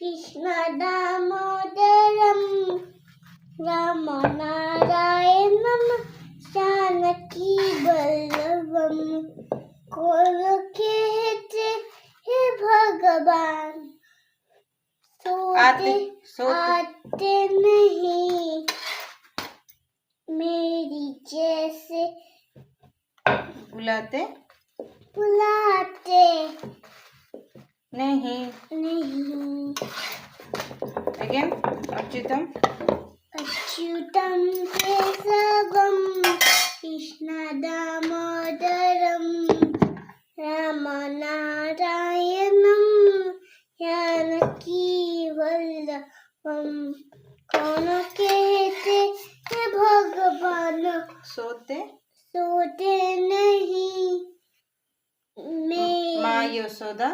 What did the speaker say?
कृष्ण दामोदरम राम नारायणम जानकी वल्लभम। कौन कहते हे भगवान आते नहीं मेरी जैसे बुलाते नहीं। अगेन अच्युतम केशवम कृष्ण दामोदरम राम नारायणम जानकी वल्लभम। कौन कहते हैं भगवान सोते नहीं माँ यशोदा